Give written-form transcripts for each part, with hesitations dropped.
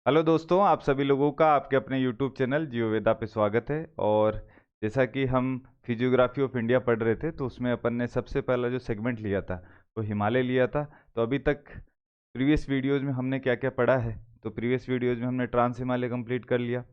Hello दोस्तों, आप सभी लोगों का आपके अपने यूट्यूब चैनल जियो वेदा पे स्वागत है। और जैसा कि हम फिजियोग्राफी ऑफ इंडिया पढ़ रहे थे तो उसमें अपन ने सबसे पहला जो सेगमेंट लिया था वो हिमालय लिया था। तो अभी तक प्रीवियस वीडियोज़ में हमने क्या क्या पढ़ा है, तो प्रीवियस वीडियोज़ में हमने ट्रांस हिमालय कंप्लीट कर लिया,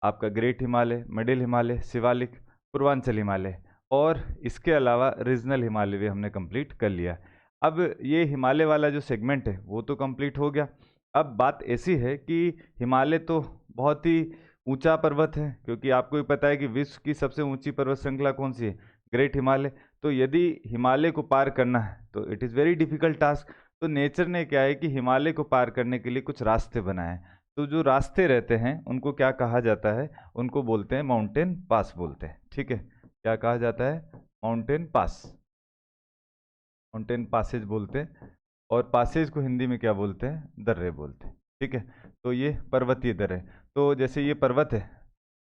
आपका ग्रेट हिमालय, मिडिल हिमालय, शिवालिक, पूर्वांचल हिमालय और इसके अलावा रीजनल हिमालय भी हमने कंप्लीट कर लिया। अब ये हिमालय वाला जो सेगमेंट है वो तो कंप्लीट हो गया। अब बात ऐसी है कि हिमालय तो बहुत ही ऊंचा पर्वत है, क्योंकि आपको भी पता है कि विश्व की सबसे ऊंची पर्वत श्रृंखला कौन सी है, ग्रेट हिमालय। तो यदि हिमालय को पार करना है तो it is very difficult task. तो नेचर ने क्या है कि हिमालय को पार करने के लिए कुछ रास्ते बनाए हैं। तो जो रास्ते रहते हैं उनको क्या कहा जाता है, उनको बोलते हैं माउंटेन पास बोलते हैं। ठीक है, क्या कहा जाता है? माउंटेन पास, माउंटेन पासेज बोलते हैं। और पासेज को हिंदी में क्या बोलते हैं? दर्रे बोलते हैं। ठीक है, तो ये पर्वतीय दर्रे। तो जैसे ये पर्वत है,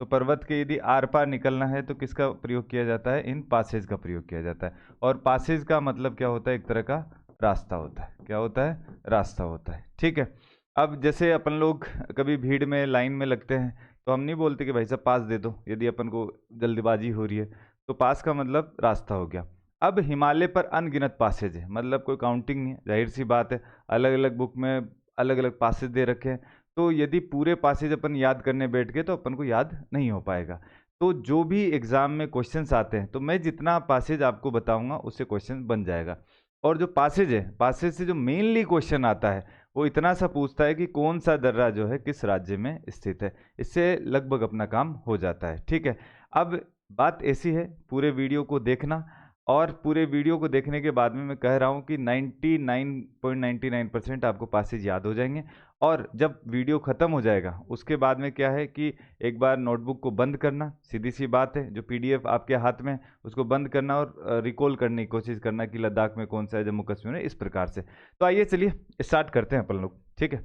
तो पर्वत के यदि आर पार निकलना है तो किसका प्रयोग किया जाता है? इन पासेज का प्रयोग किया जाता है। और पासेज का मतलब क्या होता है? एक तरह का रास्ता होता है। क्या होता है? रास्ता होता है। ठीक है, अब जैसे अपन लोग कभी भीड़ में लाइन में लगते हैं तो हम नहीं बोलते कि भाई साहब पास दे दो, यदि अपन को जल्दबाजी हो रही है। तो पास का मतलब रास्ता हो गया। अब हिमालय पर अनगिनत पासेज है, मतलब कोई काउंटिंग नहीं है, जाहिर सी बात है। अलग अलग बुक में अलग अलग पासेज दे रखे हैं, तो यदि पूरे पासेज अपन याद करने बैठ गए तो अपन को याद नहीं हो पाएगा। तो जो भी एग्जाम में क्वेश्चंस आते हैं तो मैं जितना पासेज आपको बताऊंगा उससे क्वेश्चन बन जाएगा। और जो पासेज है, पासेज से जो मेनली क्वेश्चन आता है वो इतना सा पूछता है कि कौन सा दर्रा जो है किस राज्य में स्थित है। इससे लगभग अपना काम हो जाता है। ठीक है, अब बात ऐसी है, पूरे वीडियो को देखना। और पूरे वीडियो को देखने के बाद में मैं कह रहा हूँ कि 99.99% आपको पासेज याद हो जाएंगे। और जब वीडियो ख़त्म हो जाएगा उसके बाद में क्या है कि एक बार नोटबुक को बंद करना, सीधी सी बात है, जो पीडीएफ आपके हाथ में उसको बंद करना और रिकॉल करने की कोशिश करना कि लद्दाख में कौन सा है, जम्मू कश्मीर में, इस प्रकार से। तो आइए चलिए स्टार्ट करते हैं अपन लोग। ठीक है,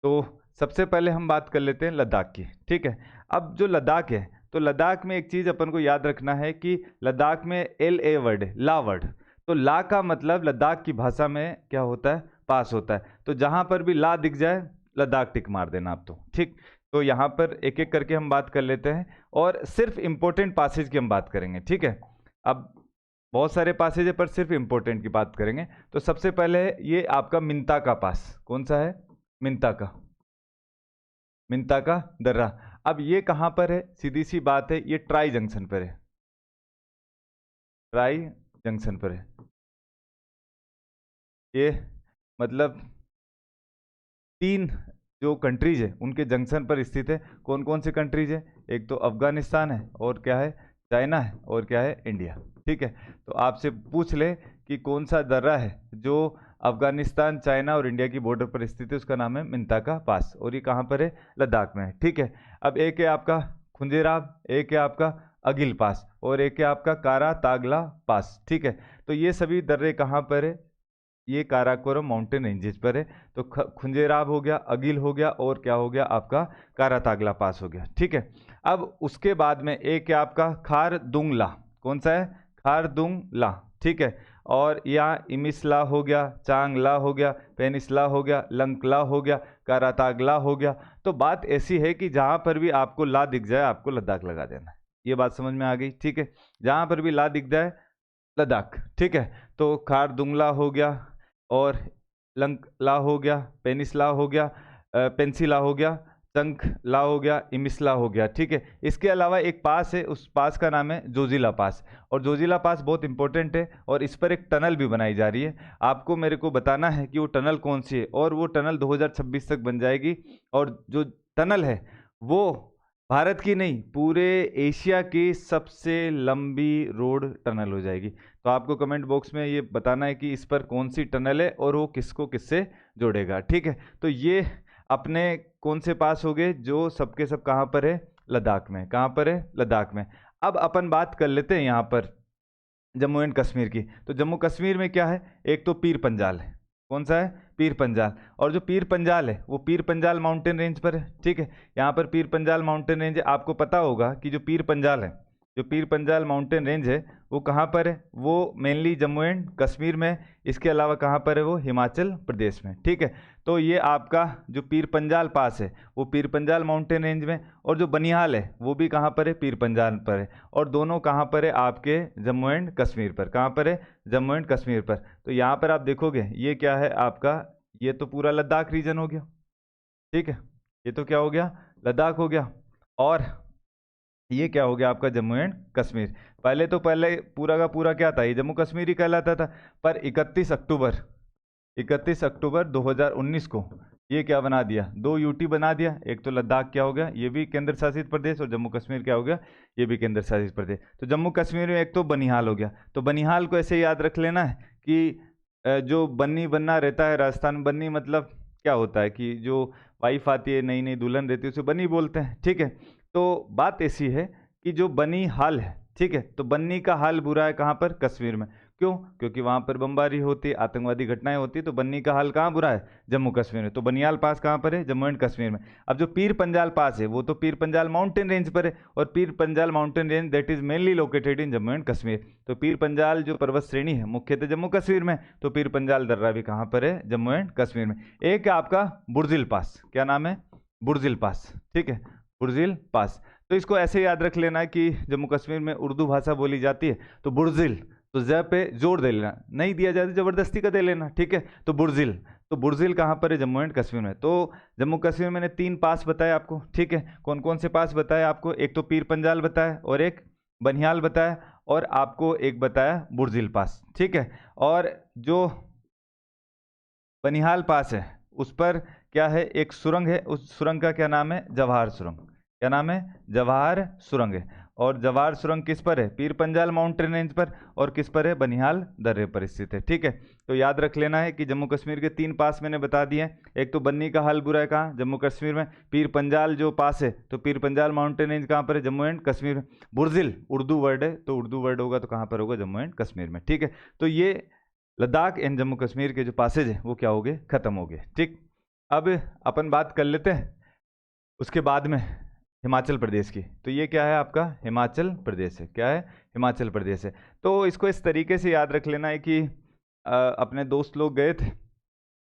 तो सबसे पहले हम बात कर लेते हैं लद्दाख की। ठीक है, अब जो लद्दाख है तो लद्दाख में एक चीज़ अपन को याद रखना है कि लद्दाख में एल ए वर्ड है, ला वर्ड। तो ला का मतलब लद्दाख की भाषा में क्या होता है? पास होता है। तो जहां पर भी ला दिख जाए लद्दाख टिक मार देना आप तो। ठीक, तो यहाँ पर एक एक करके हम बात कर लेते हैं और सिर्फ इंपॉर्टेंट पासेज की हम बात करेंगे। ठीक है, अब बहुत सारे पासेज है पर सिर्फ इंपॉर्टेंट की बात करेंगे। तो सबसे पहले ये आपका मिंता का पास, कौन सा है? मिंता का, मिंता का दर्रा। अब ये कहां पर है? सीधी सी बात है, ये ट्राई जंक्शन पर है, ट्राई जंक्शन पर है। ये मतलब तीन जो कंट्रीज है उनके जंक्शन पर स्थित है। कौन कौन सी कंट्रीज है? एक तो अफगानिस्तान है, और क्या है? चाइना है, और क्या है? इंडिया। ठीक है, तो आपसे पूछ ले कि कौन सा दर्रा है जो अफगानिस्तान, चाइना और इंडिया की बॉर्डर पर स्थित है, उसका नाम है मिंता का पास, और ये कहाँ पर है? लद्दाख में है। ठीक है, अब एक है आपका खुंजेराब, एक है आपका अगिल पास, और एक है आपका कारा तागला पास। ठीक है, तो ये सभी दर्रे कहाँ पर है? ये काराकोरम माउंटेन रेंजेस पर है। तो खुंजेराब हो गया, अगिल हो गया, और क्या हो गया आपका? कारातागला पास हो गया। ठीक है, अब उसके बाद में एक है आपका खारदुंगला, कौन सा है? खारदुंगला। ठीक है, और यहाँ इमिसला हो गया, चांगला हो गया, पेनिसला हो गया, लंकला हो गया, कारातागला हो गया। तो बात ऐसी है कि जहाँ पर भी आपको ला दिख जाए आपको लद्दाख लगा देना है। ये बात समझ में आ गई? ठीक है, जहाँ पर भी ला दिख जाए लद्दाख। ठीक है, तो खारदुंगला हो गया, और लंकला हो गया, पेनिसला हो गया, पेंसिला हो गया, चंखला हो गया, इमिसला हो गया। ठीक है, इसके अलावा एक पास है, उस पास का नाम है जोजिला पास। और जोजिला पास बहुत इंपॉर्टेंट है, और इस पर एक टनल भी बनाई जा रही है। आपको मेरे को बताना है कि वो टनल कौन सी है, और वो टनल 2026 तक बन जाएगी। और जो टनल है वो भारत की नहीं, पूरे एशिया की सबसे लंबी रोड टनल हो जाएगी। तो आपको कमेंट बॉक्स में ये बताना है कि इस पर कौन सी टनल है और वो किसको किससे जोड़ेगा। ठीक है, तो ये अपने कौन से पास हो गए जो सबके सब कहाँ पर है? लद्दाख में। कहाँ पर है? लद्दाख में। अब अपन बात कर लेते हैं यहाँ पर जम्मू एंड कश्मीर की। तो जम्मू कश्मीर में क्या है? एक तो पीर पंजाल है, कौन सा है? पीर पंजाल। और जो पीर पंजाल है वो पीर पंजाल माउंटेन रेंज पर है। ठीक है, यहाँ पर पीर पंजाल माउंटेन रेंज, आपको पता होगा कि जो पीर पंजाल है जो पीर पंजाल माउंटेन रेंज है वो कहाँ पर है? वो मेनली जम्मू एंड कश्मीर में है। इसके अलावा कहाँ पर है? वो हिमाचल प्रदेश में। ठीक है, तो ये आपका जो पीर पंजाल पास है वो पीर पंजाल माउंटेन रेंज में, और जो बनिहाल है वो भी कहाँ पर है? पीर पंजाल पर है। और दोनों कहाँ पर है? आपके जम्मू एंड कश्मीर पर। कहाँ पर है? जम्मू एंड कश्मीर पर। तो यहाँ पर आप देखोगे ये क्या है आपका? ये तो पूरा लद्दाख रीजन हो गया। ठीक है, ये तो क्या हो गया? लद्दाख हो गया। और ये क्या हो गया आपका? जम्मू एंड कश्मीर। पहले पूरा का पूरा क्या था? ये जम्मू कश्मीर ही कहलाता था। पर 31 अक्टूबर 2019 को ये क्या बना दिया? 2 यूटी बना दिया। एक तो लद्दाख क्या हो गया? ये भी केंद्र शासित प्रदेश, और जम्मू कश्मीर क्या हो गया? ये भी केंद्र शासित प्रदेश। तो जम्मू कश्मीर में एक तो बनिहाल हो गया। तो बनिहाल को ऐसे याद रख लेना है कि जो बन्नी बनना रहता है राजस्थान में, बन्नी मतलब क्या होता है कि जो वाइफ आती है, नई नई दुल्हन रहती है, उसे बनी बोलते हैं। ठीक है, तो बात ऐसी है कि जो बनी हाल है, ठीक है, तो बन्नी का हाल बुरा है कहाँ पर? कश्मीर में। क्यों? क्योंकि वहाँ पर बमबारी होती है, आतंकवादी घटनाएं होती है, तो बन्नी का हाल कहाँ बुरा है? जम्मू कश्मीर में। तो बनियाल पास कहाँ पर है? जम्मू एंड कश्मीर में। अब जो पीर पंजाल पास है वो तो पीर पंजाल माउंटेन रेंज पर है, और Pir Panjal mountain range that is mainly located in Jammu and Kashmir. तो पीर पंजाल जो पर्वत श्रेणी है मुख्यतः जम्मू कश्मीर में, तो पीर पंजाल दर्रा भी कहाँ पर है? जम्मू एंड कश्मीर में। एक है आपका बुर्जिल पास। क्या नाम है? बुर्जिल पास। ठीक है, बुर्जिल पास। तो इसको ऐसे याद रख लेना है कि जम्मू कश्मीर में उर्दू भाषा बोली जाती है, तो बुर्जिल, तो ज पे जोर दे लेना, नहीं दिया जाता जबरदस्ती का दे लेना। ठीक है, तो बुर्जिल, तो बुर्जिल कहाँ पर है? जम्मू एंड कश्मीर में। तो जम्मू कश्मीर में मैंने 3 पास बताए आपको। ठीक है, कौन कौन से पास बताए आपको? एक तो पीर पंजाल बताया, और एक बनिहाल बताया, और आपको एक बताया बुर्जिल पास। ठीक है, और जो बनिहाल पास है उस पर क्या है? एक सुरंग है, उस सुरंग का क्या नाम है? जवाहर सुरंग। क्या नाम है? जवाहर सुरंग है। और जवाहर सुरंग किस पर है? पीर पंजाल माउंटेन रेंज पर। और किस पर है? बनिहाल दर्रे पर स्थित है। ठीक है, तो याद रख लेना है कि जम्मू कश्मीर के 3 पास मैंने बता दिए हैं। एक तो बन्नी का हाल बुरा है कहाँ? जम्मू कश्मीर में। पीर पंजाल जो पास है, तो पीर पंजाल माउंटेन रेंज कहाँ पर है? जम्मू एंड कश्मीर में। बुर्जिल उर्दू वर्ड है, तो उर्दू वर्ड होगा तो कहाँ पर होगा? जम्मू एंड कश्मीर में। ठीक है, तो ये लद्दाख एंड जम्मू कश्मीर के जो पासेज हैं वो क्या हो गए? खत्म हो गए। ठीक, अब अपन बात कर लेते हैं उसके बाद में हिमाचल प्रदेश की। तो ये क्या है आपका? हिमाचल प्रदेश है। क्या है? हिमाचल प्रदेश है। तो इसको इस तरीके से याद रख लेना है कि अपने दोस्त लोग गए थे,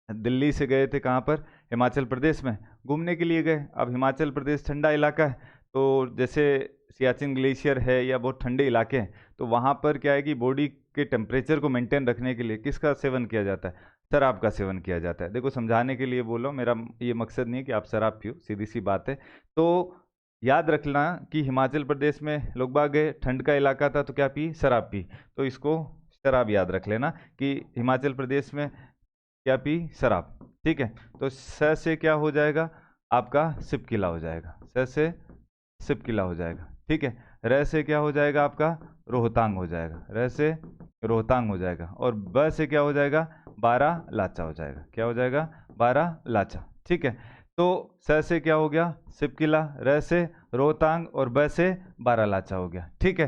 दिल्ली से गए थे कहाँ पर? हिमाचल प्रदेश में घूमने के लिए गए। अब हिमाचल प्रदेश ठंडा इलाका है, तो जैसे सियाचिन ग्लेशियर है या बहुत ठंडे इलाके हैं, तो वहाँ पर क्या है कि बॉडी के टेम्परेचर को मेंटेन रखने के लिए किसका सेवन किया जाता है? शराब का सेवन किया जाता है। देखो समझाने के लिए बोलो, मेरा ये मकसद नहीं है कि आप शराब पियो, सीधी सी बात है। तो याद रखना कि हिमाचल प्रदेश में लोग बाग गए, ठंड का इलाका था, तो क्या पी? शराब पी। तो इसको शराब याद रख लेना कि हिमाचल प्रदेश में क्या पी? शराब। ठीक है, तो स से क्या हो जाएगा आपका? सिप किला हो जाएगा। स से सिप किला हो जाएगा। ठीक है, र से क्या हो जाएगा आपका? रोहतांग हो जाएगा। र से रोहतांग हो जाएगा। और ब से क्या हो जाएगा? बारह लाचा हो जाएगा। क्या हो जाएगा? बारह लाचा। ठीक है, तो स से क्या हो गया? सिप किला, र से रोहतांग, और ब से बारह लाचा हो गया। ठीक है,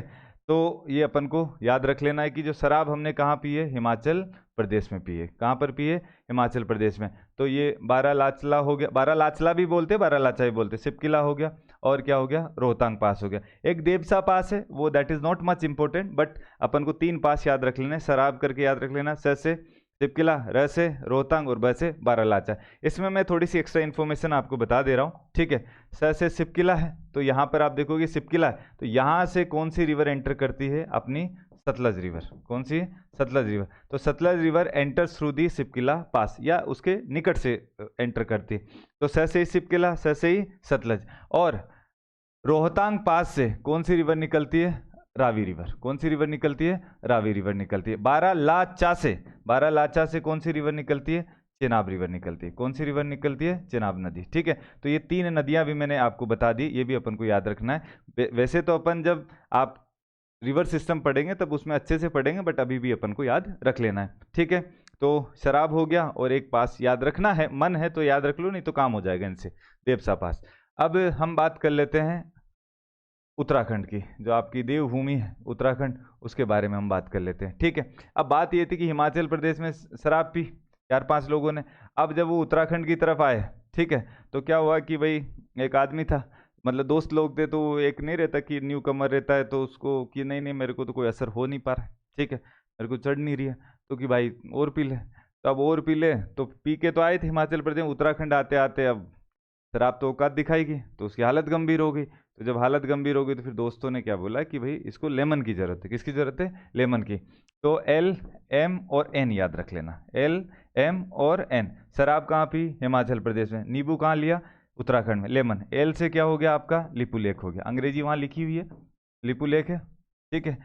तो ये अपन को याद रख लेना है कि जो शराब हमने कहाँ पी है? हिमाचल प्रदेश में पी है। कहाँ पर पी है? हिमाचल प्रदेश में। तो ये बारह लाचला हो गया, बारह लाचला भी बोलते, बारह लाचा भी बोलते। सिप किला हो गया, और क्या हो गया? रोहतांग पास हो गया। एक देवसा पास है, वो that is not much important, but अपन को 3 पास याद रख लेना है। शराब करके याद रख लेना, स से सिप किला, र से रोहतांग, और ब से बारह लाचा। इसमें मैं थोड़ी सी एक्स्ट्रा इन्फॉर्मेशन आपको बता दे रहा हूँ। ठीक है, स से सिप किला है, तो यहाँ पर आप देखोगे सिप किला है, तो यहाँ से कौन सी रिवर एंटर करती है? अपनी सतलज रिवर। कौन सी? सतलज रिवर। तो Sutlej river enters through the Shipki La pass, या उसके निकट से एंटर करती है। तो स से ही सिपकिला, स से ही सतलज। और रोहतांग पास से कौन सी रिवर निकलती है? रावी रिवर। कौन सी रिवर निकलती है? रावी रिवर निकलती है। बारह लाचा से कौन सी रिवर निकलती है? चेनाब रिवर निकलती है। कौन सी रिवर निकलती है? चेनाब नदी। ठीक है, तो ये 3 नदियां भी मैंने आपको बता दी, ये भी अपन को याद रखना है। वैसे तो अपन जब आप रिवर सिस्टम पढ़ेंगे तब उसमें अच्छे से पढ़ेंगे, बट अभी भी अपन को याद रख लेना है। ठीक है, तो शराब हो गया, और एक पास याद रखना है, मन है तो याद रख लो, नहीं तो काम हो जाएगा इनसे, देवसा पास। अब हम बात कर लेते हैं उत्तराखंड की, जो आपकी देवभूमि है उत्तराखंड, उसके बारे में हम बात कर लेते हैं। ठीक है, अब बात ये थी कि हिमाचल प्रदेश में शराब पी 4-5 लोगों ने। अब जब वो उत्तराखंड की तरफ आए, ठीक है, तो क्या हुआ कि भाई एक आदमी था, मतलब दोस्त लोग थे तो एक नहीं रहता कि न्यू कमर रहता है तो उसको कि नहीं नहीं मेरे को तो कोई असर हो नहीं पा रहा है, ठीक है, मेरे को चढ़ नहीं रही है, तो कि भाई और पी ले। तो अब और पी ले, तो पी के तो आए थे हिमाचल प्रदेश, उत्तराखंड आते आते अब शराब तो औकात दिखाएगी, तो उसकी हालत गंभीर हो गई। तो जब हालत गंभीर हो गई तो फिर दोस्तों ने क्या बोला कि भाई इसको लेमन की ज़रूरत है। किसकी ज़रूरत है? लेमन की। तो एल, एम और एन याद रख लेना, एल, एम और एन। शराब कहाँ पी? हिमाचल प्रदेश में। नींबू कहाँ लिया? उत्तराखंड में। लेमन, एल से क्या हो गया आपका? लिपुलेख हो गया। अंग्रेजी वहाँ लिखी हुई है, लिपुलेख है, ठीक है।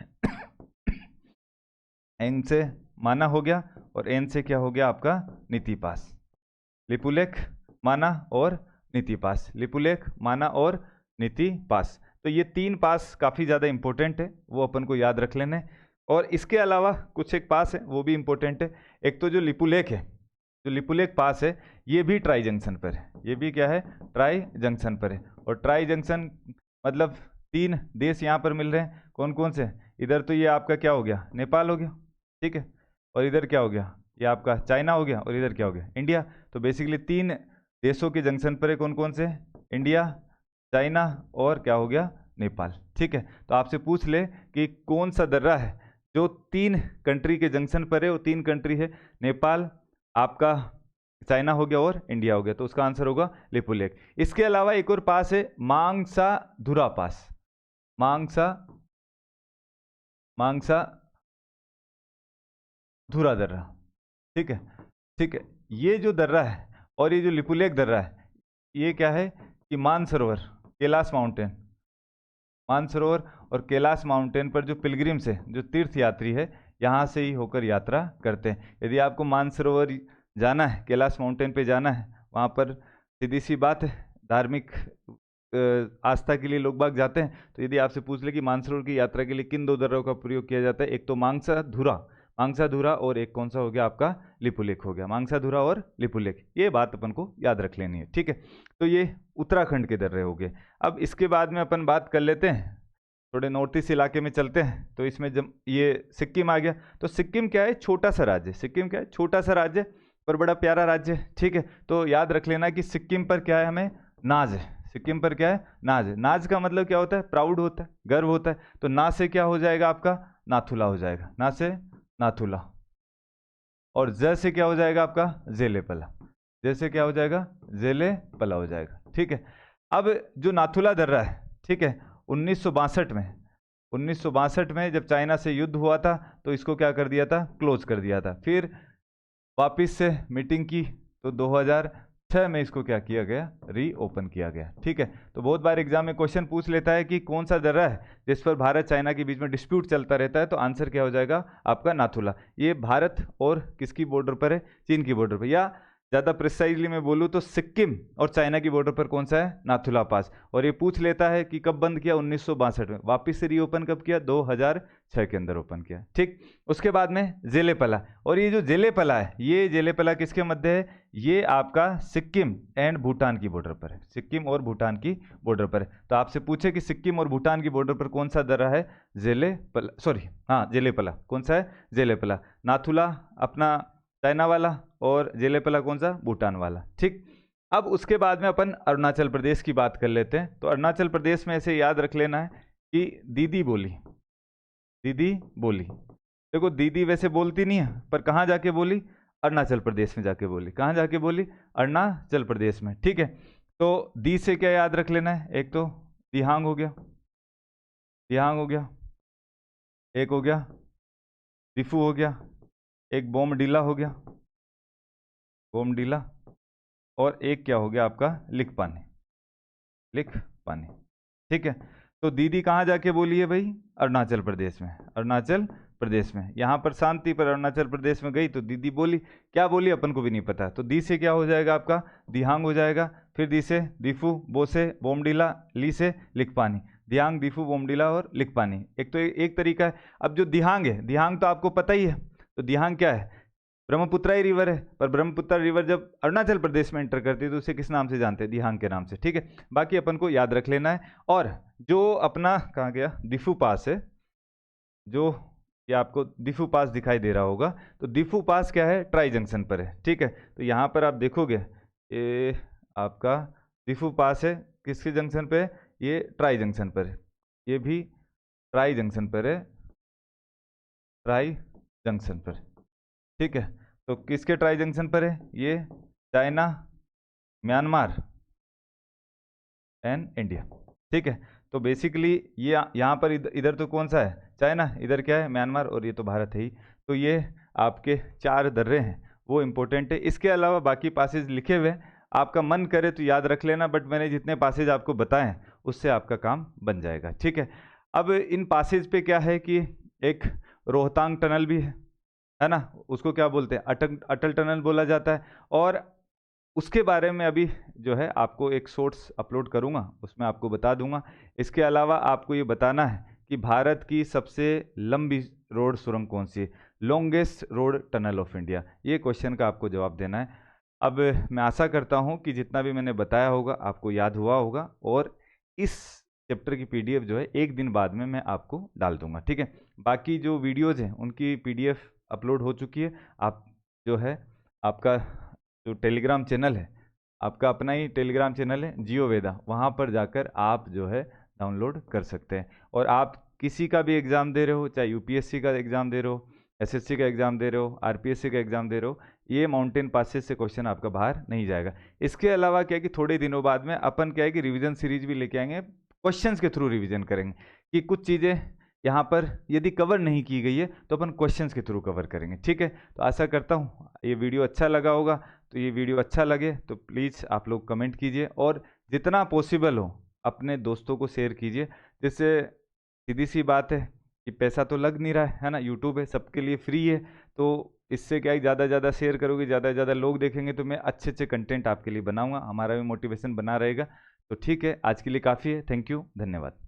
एन से माना हो गया और एन से क्या हो गया आपका? नीति पास। लिपुलेख, माना और नीति पास, लिपुलेख, माना और नीति पास। तो ये 3 पास काफ़ी ज़्यादा इंपॉर्टेंट है, वो अपन को याद रख लेने। और इसके अलावा कुछ एक पास है वो भी इंपॉर्टेंट है। एक तो जो लिपुलेख है, जो लिपुलेख पास है, ये भी ट्राई जंक्शन पर है। ये भी क्या है? ट्राई जंक्शन पर है। और ट्राई जंक्शन मतलब 3 देश यहाँ पर मिल रहे हैं। कौन कौन से? इधर तो ये आपका क्या हो गया? नेपाल हो गया, ठीक है। और इधर क्या हो गया? ये आपका चाइना हो गया। और इधर क्या हो गया? इंडिया। तो बेसिकली 3 देशों के जंक्शन पर है। कौन कौन से? इंडिया, चाइना और क्या हो गया? नेपाल, ठीक है। तो आपसे पूछ ले कि कौन सा दर्रा है जो 3 कंट्री के जंक्शन पर है? वो 3 कंट्री है, नेपाल, आपका चाइना हो गया और इंडिया हो गया। तो उसका आंसर होगा लिपुलेख। इसके अलावा एक और पास है, मांगसाधुरा पास। मांगसाधुरा दर्रा, ठीक है, ठीक है। ये जो दर्रा है और ये जो लिपुलेख दर्रा है, ये क्या है कि मानसरोवर, कैलाश माउंटेन, मानसरोवर और कैलाश माउंटेन पर जो पिलग्रिम्स है, जो तीर्थ यात्री है, यहाँ से ही होकर यात्रा करते हैं। यदि आपको मानसरोवर जाना है, कैलाश माउंटेन पे जाना है, वहाँ पर सीधी सी बात है, धार्मिक आस्था के लिए लोग बाग जाते हैं। तो यदि आपसे पूछ ले कि मानसरोवर की यात्रा के लिए किन 2 दर्रों का प्रयोग किया जाता है, एक तो मांगसाधुरा और एक कौन सा हो गया आपका? लिपुलेख हो गया। मांगसाधुरा और लिपुलेख, ये बात अपन को याद रख लेनी है, ठीक है। तो ये उत्तराखंड के दर्रे हो गए। अब इसके बाद में अपन बात कर लेते हैं, थोड़े नॉर्थ ईस्ट इलाके में चलते हैं। तो इसमें जब ये सिक्किम आ गया, तो सिक्किम क्या है? छोटा सा राज्य। सिक्किम क्या है? छोटा सा राज्य पर बड़ा प्यारा राज्य है, ठीक है। तो याद रख लेना कि सिक्किम पर क्या है? हमें नाज है। सिक्किम पर क्या है? नाज है। नाज का मतलब क्या होता है? प्राउड होता है, गर्व होता है। तो ना से क्या हो जाएगा आपका? नाथुला हो जाएगा। ना से नाथुला। और ज से क्या हो जाएगा आपका? जेलेपला। जैसे क्या हो जाएगा? जेलेपला हो जाएगा, ठीक है। अब जो नाथुला दर्रा है, ठीक है, 1962 में जब चाइना से युद्ध हुआ था तो इसको क्या कर दिया था? क्लोज कर दिया था। फिर वापिस से मीटिंग की तो 2006 में इसको क्या किया गया? रीओपन किया गया, ठीक है। तो बहुत बार एग्जाम में क्वेश्चन पूछ लेता है कि कौन सा दर्रा है जिस पर भारत चाइना के बीच में डिस्प्यूट चलता रहता है, तो आंसर क्या हो जाएगा आपका? नाथुला। ये भारत और किसकी बॉर्डर पर है? चीन की बॉर्डर पर, या ज़्यादा प्रिसाइजली मैं बोलूँ तो सिक्किम और चाइना की बॉर्डर पर कौन सा है? नाथुला पास। और ये पूछ लेता है कि कब बंद किया? 1962 में। वापिस से रीओपन कब किया? 2006 के अंदर ओपन किया, ठीक। उसके बाद में जेलेपला। और ये जो जेलेपला है, ये जेलेपला किसके मध्य है? ये आपका सिक्किम एंड भूटान की बॉर्डर पर है। सिक्किम और भूटान की बॉर्डर पर है। तो आपसे पूछे कि सिक्किम और भूटान की बॉर्डर पर कौन सा दर्रा है? जेलेपला, सॉरी हाँ जेलेपला। कौन सा है? जेलेपला। नाथुला अपना चाइना वाला और जेलेपला कौन सा? भूटान वाला, ठीक। अब उसके बाद में अपन अरुणाचल प्रदेश की बात कर लेते हैं। तो अरुणाचल प्रदेश में ऐसे याद रख लेना है कि दीदी बोली, दीदी बोली। देखो दीदी वैसे बोलती नहीं है, पर कहाँ जाके बोली? अरुणाचल प्रदेश में जाके बोली। कहाँ जाके बोली? अरुणाचल प्रदेश में, ठीक है। तो दी से क्या याद रख लेना है? एक तो दिहांग हो गया, दिहांग हो गया, एक हो गया दिफू हो गया, एक बोमडीला हो गया, बोमडीला, और एक क्या हो गया आपका? लिखपानी, लिखपानी, ठीक है। तो दीदी कहाँ जाके बोली है भाई? अरुणाचल प्रदेश में, अरुणाचल प्रदेश में। यहाँ पर शांति, पर अरुणाचल प्रदेश में गई तो दीदी बोली। क्या बोली अपन को भी नहीं पता। तो दी से क्या हो जाएगा आपका? दिहांग हो जाएगा। फिर दी से दिफू, बो से बोमडीला, ली से लिखपानी। दिहांग, दिफू, बोमडीला और लिखपानी। एक तो एक तरीका है। अब जो दिहांग है, दिहांग तो आपको पता ही है। तो दिहांग क्या है? ब्रह्मपुत्रा ही रिवर है, पर ब्रह्मपुत्रा रिवर जब अरुणाचल प्रदेश में एंटर करती है तो उसे किस नाम से जानते हैं? दिहांग के नाम से, ठीक है। बाकी अपन को याद रख लेना है। और जो अपना कहाँ गया? दिफू पास है, जो ये आपको दिफू पास दिखाई दे रहा होगा। तो दिफू पास क्या है? ट्राई जंक्शन पर है, ठीक है। तो यहाँ पर आप देखोगे ये आपका दिफू पास है, किसके जंक्शन पे? ये ट्राई जंक्शन पर है, ये भी ट्राई जंक्शन पर है, ट्राई जंक्शन पर, ठीक है। तो किसके ट्राई जंक्शन पर है? ये चाइना, म्यांमार एंड इंडिया, ठीक है। तो बेसिकली ये यहाँ पर इधर तो कौन सा है? चाइना, इधर क्या है? म्यांमार, और ये तो भारत है ही। तो ये आपके 4 दर्रे हैं, वो इम्पोर्टेंट है। इसके अलावा बाकी पासेज लिखे हुए हैं, आपका मन करे तो याद रख लेना, बट मैंने जितने पासेज आपको बताए हैं उससे आपका काम बन जाएगा, ठीक है। अब इन पासेज पे क्या है कि एक रोहतांग टनल भी है ना, उसको क्या बोलते हैं? अटल टनल बोला जाता है। और उसके बारे में अभी जो है आपको एक शॉर्ट्स अपलोड करूंगा, उसमें आपको बता दूंगा। इसके अलावा आपको ये बताना है कि भारत की सबसे लंबी रोड सुरंग कौन सी है, longest road tunnel of India, ये क्वेश्चन का आपको जवाब देना है। अब मैं आशा करता हूं कि जितना भी मैंने बताया होगा आपको याद हुआ होगा, और इस चैप्टर की पीडीएफ जो है एक दिन बाद में मैं आपको डाल दूंगा, ठीक है। बाकी जो वीडियोज़ हैं उनकी पीडीएफ अपलोड हो चुकी है। आप जो है आपका जो टेलीग्राम चैनल है, आपका अपना ही टेलीग्राम चैनल है जियो वेदा, वहाँ पर जाकर आप जो है डाउनलोड कर सकते हैं। और आप किसी का भी एग्ज़ाम दे रहे हो, चाहे यूपीएससी का एग्ज़ाम दे रहे हो, एसएससी का एग्ज़ाम दे रहे हो, आरपीएससी का एग्ज़ाम दे रहे हो, ये माउंटेन पासेज से क्वेश्चन आपका बाहर नहीं जाएगा। इसके अलावा क्या है कि थोड़े दिनों बाद में अपन क्या है कि रिविज़न सीरीज भी लेके आएंगे, क्वेश्चंस के थ्रू रिवीजन करेंगे कि कुछ चीज़ें यहाँ पर यदि कवर नहीं की गई है तो अपन क्वेश्चंस के थ्रू कवर करेंगे, ठीक है। तो आशा करता हूँ ये वीडियो अच्छा लगा होगा। तो ये वीडियो अच्छा लगे तो प्लीज़ आप लोग कमेंट कीजिए, और जितना पॉसिबल हो अपने दोस्तों को शेयर कीजिए, जिससे सीधी सी बात है कि पैसा तो लग नहीं रहा है ना, यूट्यूब है, सबके लिए फ्री है। तो इससे क्या है, ज़्यादा से ज़्यादा शेयर करोगे, ज़्यादा से ज़्यादा लोग देखेंगे, तो मैं अच्छे अच्छे कंटेंट आपके लिए बनाऊंगा, हमारा भी मोटिवेशन बना रहेगा। तो ठीक है, आज के लिए काफ़ी है। थैंक यू, धन्यवाद।